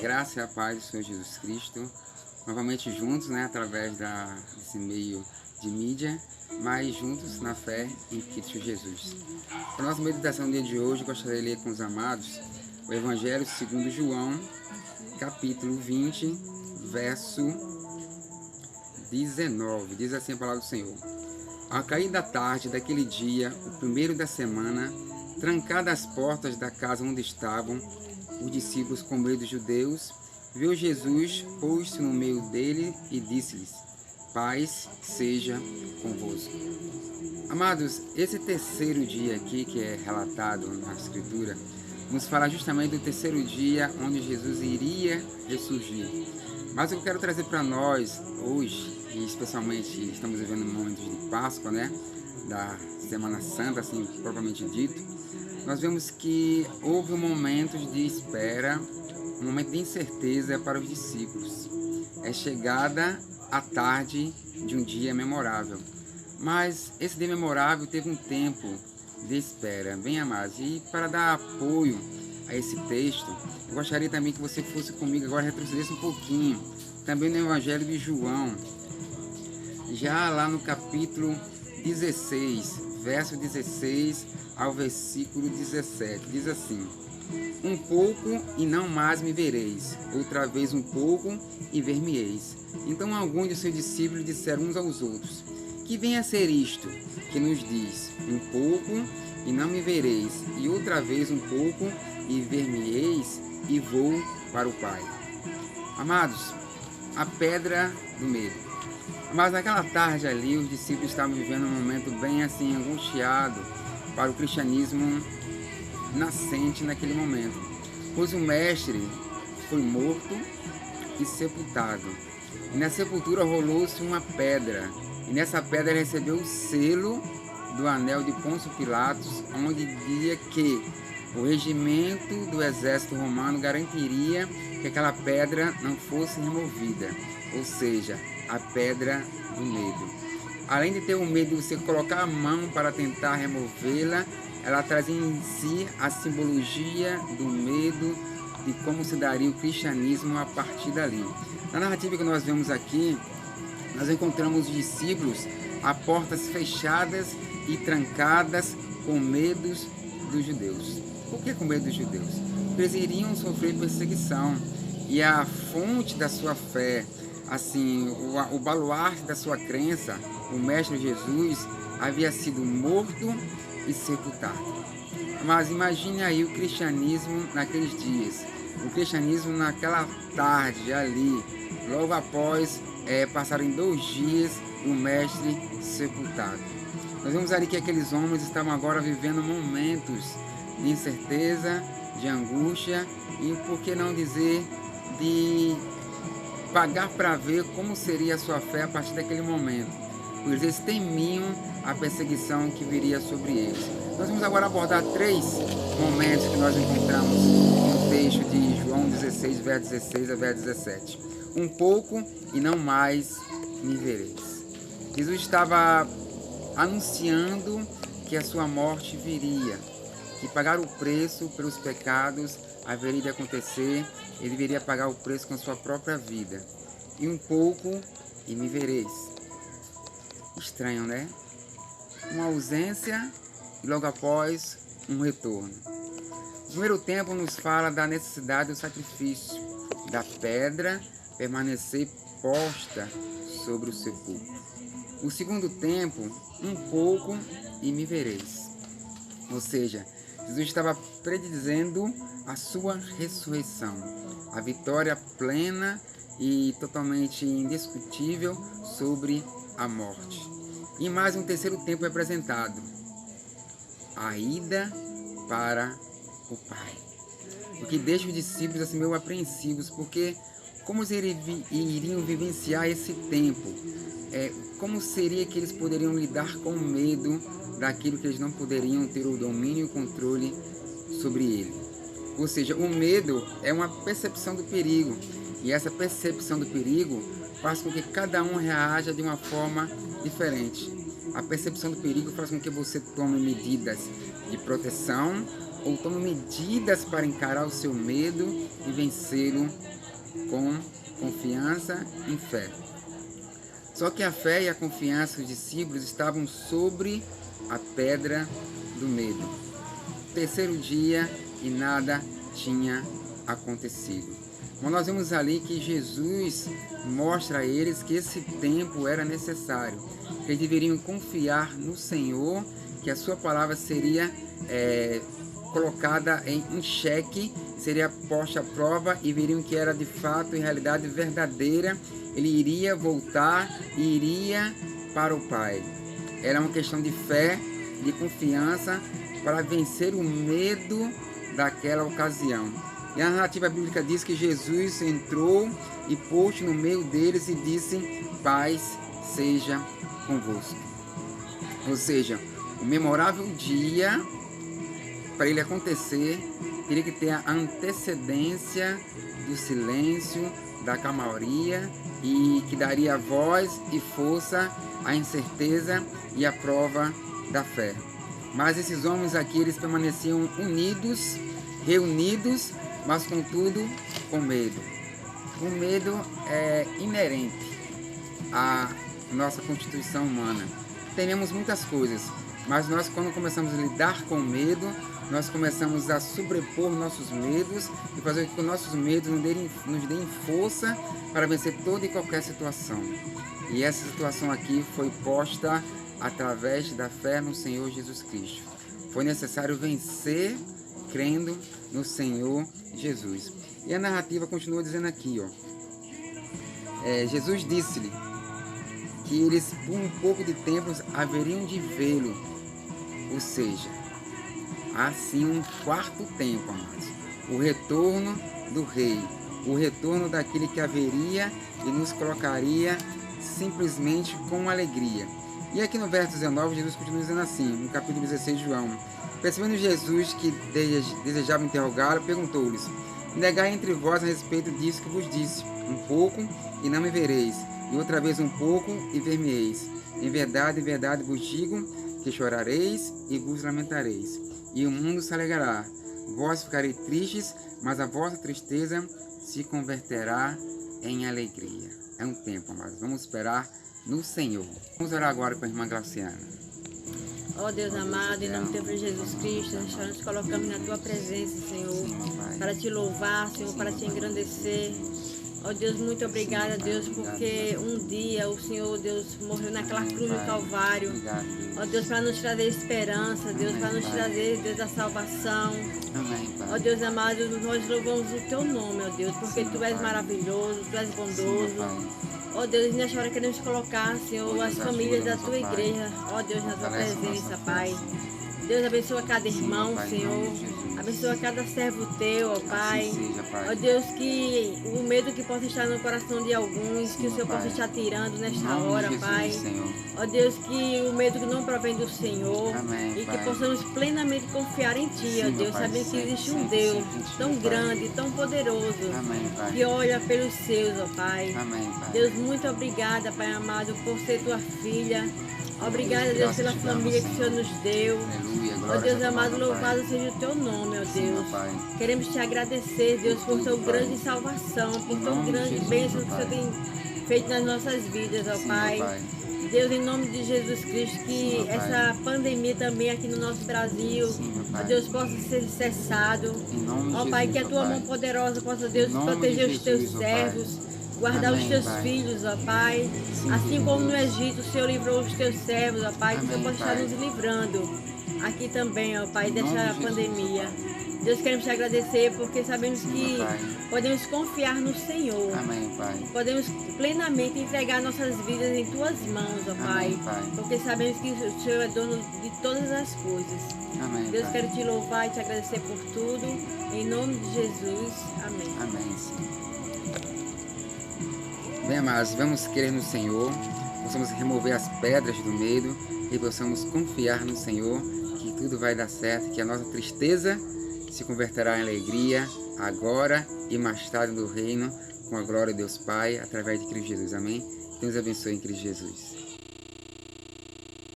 graça e a paz do Senhor Jesus Cristo, novamente juntos, através desse meio de mídia, mas juntos na fé em Cristo Jesus. Para a nossa meditação do dia de hoje, gostaria de ler com os amados o Evangelho segundo João, capítulo 20, verso 19. Diz assim a palavra do Senhor: Ao cair da tarde daquele dia, o primeiro da semana, trancadas as portas da casa onde estavam os discípulos com medo dos judeus, viu Jesus, pôs-se no meio dele e disse-lhes: Paz seja convosco. Amados, esse terceiro dia aqui que é relatado na Escritura, nos fala justamente do terceiro dia onde Jesus iria ressurgir. Mas o que eu quero trazer para nós hoje, e especialmente estamos vivendo momentos de Páscoa, da Semana Santa, assim propriamente dito, nós vemos que houve um momento de espera, um momento de incerteza para os discípulos. É chegada a tarde de um dia memorável. Mas esse dia memorável teve um tempo de espera, bem amados. E para dar apoio a esse texto, eu gostaria também que você fosse comigo agora, retrocedesse um pouquinho, também no Evangelho de João, já lá no capítulo 16, verso 16 ao versículo 17, diz assim: Um pouco e não mais me vereis, outra vez um pouco e ver-me-eis. Então alguns de seus discípulos disseram uns aos outros: Que vem a ser isto que nos diz, um pouco e não me vereis, e outra vez um pouco e ver-me-eis, e vou para o Pai. Amados, a pedra do medo. Mas naquela tarde ali, os discípulos estavam vivendo um momento bem assim, angustiado para o cristianismo nascente naquele momento. Pois o mestre foi morto e sepultado. E na sepultura rolou-se uma pedra. E nessa pedra ele recebeu o selo do anel de Pôncio Pilatos, onde dizia que o regimento do exército romano garantiria que aquela pedra não fosse removida. Ou seja, a pedra do medo. Além de ter o medo de você colocar a mão para tentar removê-la, ela traz em si a simbologia do medo, de como se daria o cristianismo a partir dali. Na narrativa que nós vemos aqui, nós encontramos os discípulos a portas fechadas e trancadas com medos dos judeus. Por que com medo dos judeus? Porque eles iriam sofrer perseguição e a fonte da sua fé, assim, o baluarte da sua crença, o Mestre Jesus, havia sido morto e sepultado. Mas imagine aí o cristianismo naqueles dias, o cristianismo naquela tarde ali, logo após passarem 2 dias o Mestre sepultado. Nós vemos ali que aqueles homens estavam agora vivendo momentos de incerteza, de angústia e, por que não dizer, de pagar para ver como seria a sua fé a partir daquele momento, pois eles temiam a perseguição que viria sobre eles. Nós vamos agora abordar 3 momentos que nós encontramos no texto de João 16, verso 16 a verso 17. Um pouco e não mais me vereis. Jesus estava anunciando que a sua morte viria, que pagar o preço pelos pecados haveria de acontecer, ele viria pagar o preço com a sua própria vida. E um pouco e me vereis. Estranho, né? Uma ausência e logo após um retorno. O primeiro tempo nos fala da necessidade do sacrifício, da pedra permanecer posta sobre o sepulcro. O segundo tempo, um pouco e me vereis. Ou seja, Jesus estava predizendo a sua ressurreição, a vitória plena e totalmente indiscutível sobre a morte. E mais um terceiro tempo é apresentado: a ida para o Pai. O que deixa os discípulos assim meio apreensivos, porque como eles iriam vivenciar esse tempo? Como seria que eles poderiam lidar com o medo daquilo que eles não poderiam ter o domínio e o controle sobre ele? Ou seja, o medo é uma percepção do perigo, e essa percepção do perigo faz com que cada um reaja de uma forma diferente. A percepção do perigo faz com que você tome medidas de proteção ou tome medidas para encarar o seu medo e vencê-lo com confiança e fé. Só que a fé e a confiança dos discípulos estavam sobre a pedra do medo. Terceiro dia e nada tinha acontecido. Mas nós vemos ali que Jesus mostra a eles que esse tempo era necessário, que eles deveriam confiar no Senhor, que a sua palavra seria colocada em xeque, seria posta à prova e veriam que era de fato e realidade verdadeira. Ele iria voltar e iria para o Pai. Era uma questão de fé, de confiança para vencer o medo daquela ocasião. E a narrativa bíblica diz que Jesus entrou e pôs no meio deles e disse: paz seja convosco. Ou seja, o memorável dia, para ele acontecer, teria que ter a antecedência do silêncio, da calmaria, e que daria voz e força à incerteza e à prova da fé. Mas esses homens aqui, eles permaneciam unidos, reunidos, mas contudo com medo. O medo é inerente à nossa constituição humana. Tememos muitas coisas, mas nós, quando começamos a lidar com o medo, nós começamos a sobrepor nossos medos e fazer com que os nossos medos nos deem força para vencer toda e qualquer situação. E essa situação aqui foi posta através da fé no Senhor Jesus Cristo. Foi necessário vencer crendo no Senhor Jesus. E a narrativa continua dizendo aqui, Jesus disse-lhe que eles por um pouco de tempo haveriam de vê-lo, ou seja, assim um quarto tempo, amados, o retorno do rei, o retorno daquele que haveria e nos colocaria simplesmente com alegria. E aqui no verso 19, Jesus continua dizendo assim, no capítulo 16 de João: percebendo Jesus que desejava interrogá-lo, perguntou-lhes: negai entre vós a respeito disso que vos disse, um pouco e não me vereis, e outra vez um pouco e ver-me-eis. Em verdade vos digo que chorareis e vos lamentareis, e o mundo se alegrará. Vós ficareis tristes, mas a vossa tristeza se converterá em alegria. É um tempo, amados. Vamos esperar no Senhor. Vamos orar agora com a irmã Glauciana. Ó Deus amado, em nome do teu Filho Jesus Cristo, nós nos colocamos na tua presença, Senhor, para te louvar, Senhor, para te engrandecer. Ó Deus, muito obrigada, Deus, porque um dia o Senhor, Deus, morreu naquela cruz do Calvário. Ó Deus, para nos trazer esperança, Deus, para nos trazer, Deus, a salvação. Ó Deus amado, nós louvamos o teu nome, ó Deus, porque tu és maravilhoso, tu és bondoso. Ó Deus, nesta hora queremos colocar, Senhor, as famílias da tua igreja, ó Deus, na tua presença, Pai. Deus, abençoa cada irmão, Senhor. Abençoa cada servo teu, ó Pai. Ó Deus, que o medo que possa estar no coração de alguns, que o Senhor possa estar tirando nesta hora, Pai. Ó Deus, que o medo que não provém do Senhor e que possamos plenamente confiar em Ti, ó Deus, sabendo que existe um Deus tão grande, tão poderoso, que olha pelos seus, ó Pai. Deus, muito obrigada, Pai amado, por ser Tua filha. Obrigada, Deus, pela família que o Senhor nos deu. Ó Deus amado, louvado seja o teu nome, ó Deus. Queremos te agradecer, Deus, por tão grande salvação, por tão grande bênção que o Senhor tem feito nas nossas vidas, ó Pai. Deus, em nome de Jesus Cristo, que essa pandemia também aqui no nosso Brasil, ó Deus, possa ser cessado. Ó Pai, que a tua mão poderosa possa, Deus, proteger os teus servos. Guardar os teus filhos, ó Pai. Assim como no Egito o Senhor livrou os teus servos, ó Pai, que o Senhor possa estar nos livrando aqui também, ó Pai, dessa pandemia. Deus, queremos te agradecer porque sabemos que podemos confiar no Senhor. Podemos plenamente entregar nossas vidas em tuas mãos, ó Pai. Porque sabemos que o Senhor é dono de todas as coisas. Deus, quero te louvar e te agradecer por tudo. Em nome de Jesus. Amém. Bem, amados, vamos crer no Senhor, possamos remover as pedras do medo e possamos confiar no Senhor que tudo vai dar certo, que a nossa tristeza se converterá em alegria agora e mais tarde no reino, com a glória de Deus Pai, através de Cristo Jesus. Amém? Deus abençoe em Cristo Jesus.